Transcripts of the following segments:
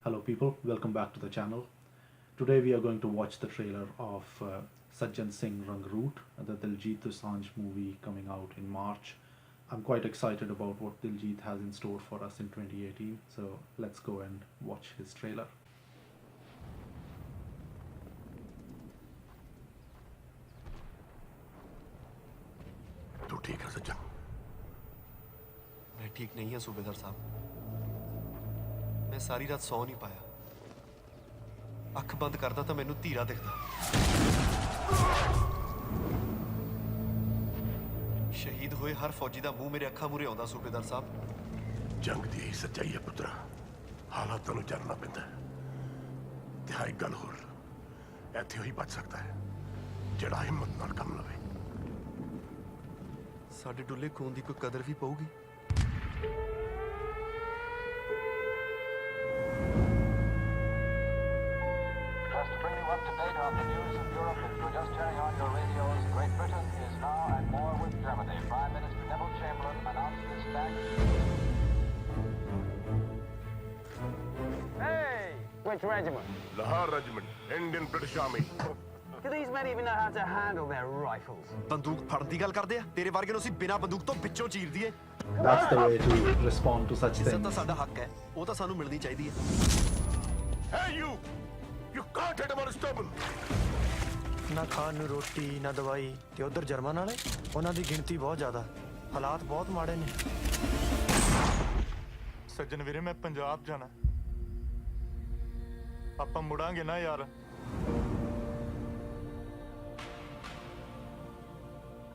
Hello people, welcome back to the channel. Today we are going to watch the trailer of Sajjan Singh Rangroot, the Diljit Dosanjh movie coming out in March. I'm quite excited about what Diljit has in store for us in 2018, so let's go and watch his trailer. तू ठीक है सज्जन? मैं ठीक नहीं है सूबेदार साहब। मैं सारी रात सौ नहीं पाया। अख बंद करदा तो मैनू धीरा दिखदा। शहीद होए हर फौजी दा मुंह मेरे अखा मूरे आउंदा सूबेदार साहब। जंग दी यही सच्चाई है पुत्रा। हालात नूं जानना पैंदा है। ते हां एक गल होर, इत्थे ही बच सकता है जिहड़ा हिम्मत नाल काम लवे। साडे डुल्ले खून दी कोई कदर भी पऊगी। Just to bring you up to date on the news of Europe, if you're just turning on your radios, Great Britain is now at war with Germany. Prime Minister Neville Chamberlain announced this fact. Hey! Which regiment? Lahore Regiment, Indian British Army. Do these men even know how to handle their rifles? ਬੰਦੂਕ ਫੜਨ ਦੀ ਗੱਲ ਕਰਦੇ ਆ ਤੇਰੇ ਵਰਗੇ ਨੂੰ ਅਸੀਂ ਬਿਨਾਂ ਬੰਦੂਕ ਤੋਂ ਵਿੱਚੋਂ ਚੀਰ ਦਈਏ। That's the way to respond to such ਇੱਜ਼ਤ ਤਾਂ things. ਸਾਡਾ ਹੱਕ ਹੈ, ਉਹ ਤਾਂ ਸਾਨੂੰ ਮਿਲਣੀ ਚਾਹੀਦੀ ਹੈ। Hey you! You can't hit him on stubborn. ਨਾ ਖਾਣ ਨੂੰ ਰੋਟੀ ਨਾ ਦਵਾਈ ਤੇ ਉਧਰ ਜਰਮਨ ਵਾਲੇ ਉਹਨਾਂ ਦੀ ਗਿਣਤੀ ਬਹੁਤ ਜ਼ਿਆਦਾ ਹਾਲਾਤ ਬਹੁਤ ਮਾੜੇ ਨੇ। ਸੱਜਣ ਵੀਰੇ ਮੈਂ ਪੰਜਾਬ ਜਾਣਾ ਆਪਾਂ ਮੁੜਾਂਗੇ ਨਾ ਯਾਰ।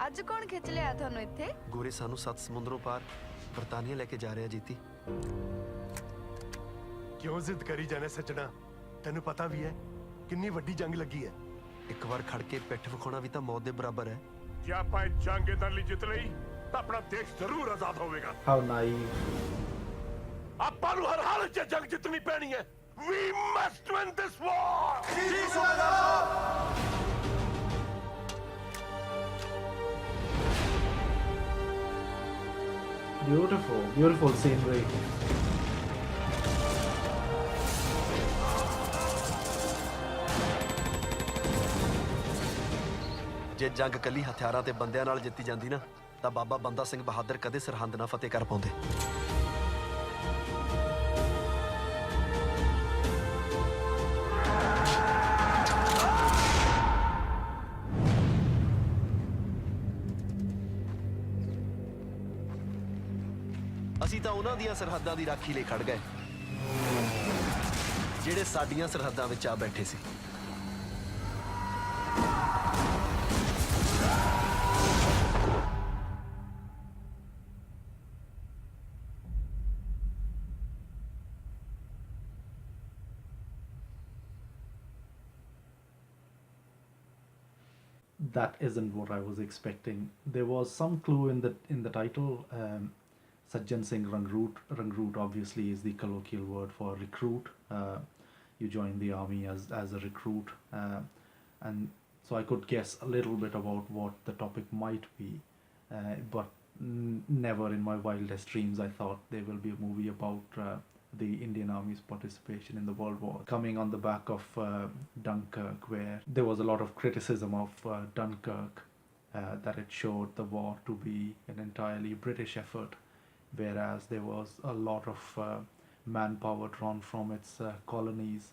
ਅੱਜ ਕੌਣ ਖਿੱਚ ਲਿਆ ਤੁਹਾਨੂੰ ਇੱਥੇ? ਗੋਰੇ ਸਾਨੂੰ ਸੱਤ ਸਮੁੰਦਰੋਂ ਪਾਰ ਬਰਤਾਨੀਆ ਲੈ ਕੇ ਜਾ ਰਿਹਾ ਜੀਤੀ। ਕਿਉਂ ਜ਼ਿੱਦ ਕਰੀ ਜਾਣੇ ਸੱਜਣਾ? ਤੈਨੂੰ ਪਤਾ ਵੀ ਹੈ ਕਿੰਨੀ ਵੱਡੀ ਜੰਗ ਲੱਗੀ ਹੈ। ਇੱਕ ਵਾਰ ਖੜ ਕੇ ਪਿੱਠ ਵਿਖਾਉਣਾ ਵੀ ਤਾਂ ਮੌਤ ਦੇ ਬਰਾਬਰ ਹੈ। ਜੇ ਆਪਾਂ ਇਹ ਜੰਗ ਇਦਾਂ ਲਈ ਜਿੱਤ ਲਈ ਤਾਂ ਆਪਣਾ ਦੇਸ਼ ਜ਼ਰੂਰ ਆਜ਼ਾਦ ਹੋਵੇਗਾ। How naive. ਆਪਾਂ ਨੂੰ ਹਰ ਹਾਲਤ 'ਚ ਜੰਗ ਜਿੱਤਣੀ ਪੈਣੀ ਹੈ। We must win this war! Beautiful, beautiful scenery. ਜੇ ਜੰਗ ਕੱਲੀ ਹਥਿਆਰਾਂ ਤੇ ਬੰਦਿਆਂ ਨਾਲ ਜਿੱਤੀ ਜਾਂਦੀ ਨਾ ਤਾਂ ਬਾਬਾ ਬੰਦਾ ਸਿੰਘ ਬਹਾਦਰ ਕਦੇ ਸਰਹੰਦ ਨਾ ਫਤਿਹ ਕਰ ਪਾਉਂਦੇ। ਅਸੀਂ ਤਾਂ ਉਹਨਾਂ ਦੀਆਂ ਸਰਹੱਦਾਂ ਦੀ ਰਾਖੀ ਲਈ ਖੜ ਗਏ ਜਿਹੜੇ ਸਾਡੀਆਂ ਸਰਹੱਦਾਂ ਵਿੱਚ ਆ ਬੈਠੇ ਸੀ। That isn't what I was expecting. There was some clue in the title. Sajjan Singh Rangroot. Rangroot obviously is the colloquial word for recruit. You join the army as a recruit, and so I could guess a little bit about what the topic might be, but never in my wildest dreams I thought there will be a movie about the Indian Army's participation in the World War, coming on the back of Dunkirk, where there was a lot of criticism of Dunkirk, that it showed the war to be an entirely British effort, whereas there was a lot of manpower drawn from its colonies,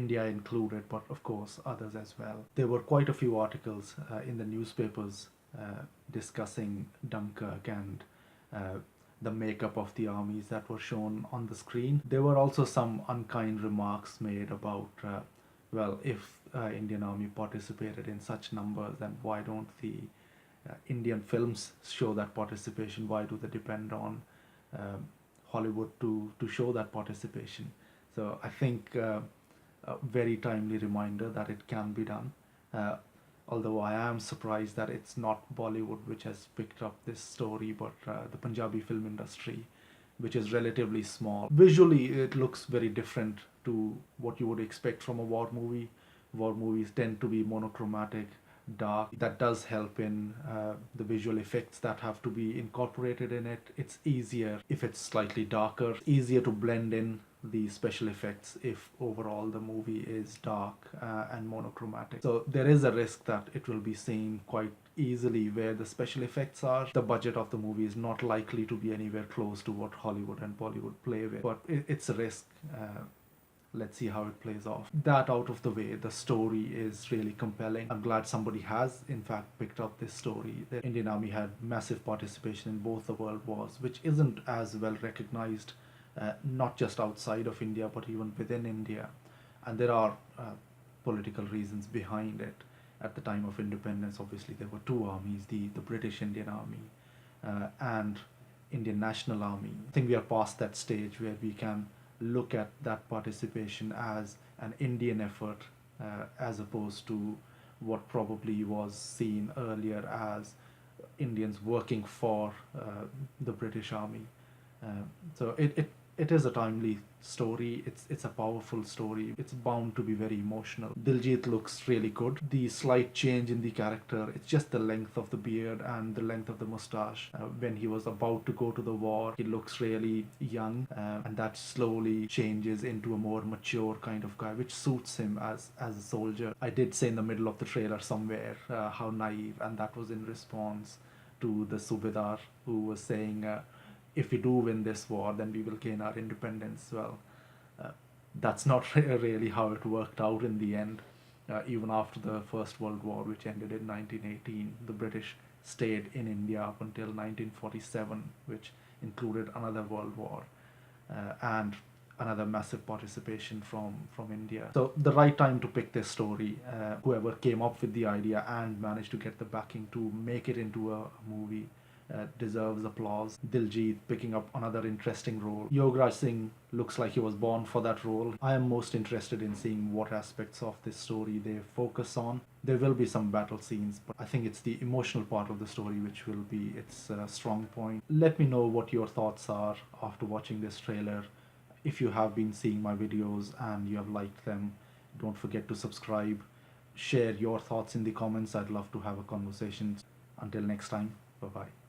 India included, but of course others as well. There were quite a few articles in the newspapers discussing Dunkirk and the makeup of the armies that were shown on the screen. There were also some unkind remarks made about, well, if Indian Army participated in such numbers, then why don't the Indian films show that participation? Why do they depend on Hollywood to show that participation? So I think a very timely reminder that it can be done. Although I am surprised that it's not Bollywood which has picked up this story, but the Punjabi film industry, which is relatively small. Visually, it looks very different to what you would expect from a war movie. War movies tend to be monochromatic, dark. That does help in the visual effects that have to be incorporated in it. It's easier if it's slightly darker, easier to blend in the special effects if overall the movie is dark and monochromatic. So there is a risk that it will be seen quite easily where the special effects are. The budget of the movie is not likely to be anywhere close to what Hollywood and Bollywood play with, but it's a risk. Let's see how it plays off. That out of the way, the story is really compelling. I'm glad somebody has, in fact, picked up this story. The Indian Army had massive participation in both the world wars, which isn't as well recognized, not just outside of India, but even within India. And there are political reasons behind it. At the time of independence, obviously, there were two armies, the British Indian Army and Indian National Army. I think we are past that stage where we can look at that participation as an Indian effort as opposed to what probably was seen earlier as Indians working for the British Army. So it is a timely story. It's a powerful story. It's bound to be very emotional. Diljit looks really good. The slight change in the character, it's just the length of the beard and the length of the mustache. When he was about to go to the war, he looks really young, and that slowly changes into a more mature kind of guy, which suits him as a soldier. I did say in the middle of the trailer somewhere how naive, and that was in response to the Subedar who was saying, if we do win this war, then we will gain our independence. Well, that's not really how it worked out in the end. Even after the First World War, which ended in 1918, the British stayed in India up until 1947, which included another World War and another massive participation from India. So the right time to pick this story. Whoever came up with the idea and managed to get the backing to make it into a movie deserves applause. Diljit picking up another interesting role. Yogaraj Singh looks like he was born for that role. I am most interested in seeing what aspects of this story they focus on. There will be some battle scenes, but I think it's the emotional part of the story which will be its strong point. Let me know what your thoughts are after watching this trailer. If you have been seeing my videos and you have liked them, don't forget to subscribe. Share your thoughts in the comments. I'd love to have a conversation. Until next time, bye-bye.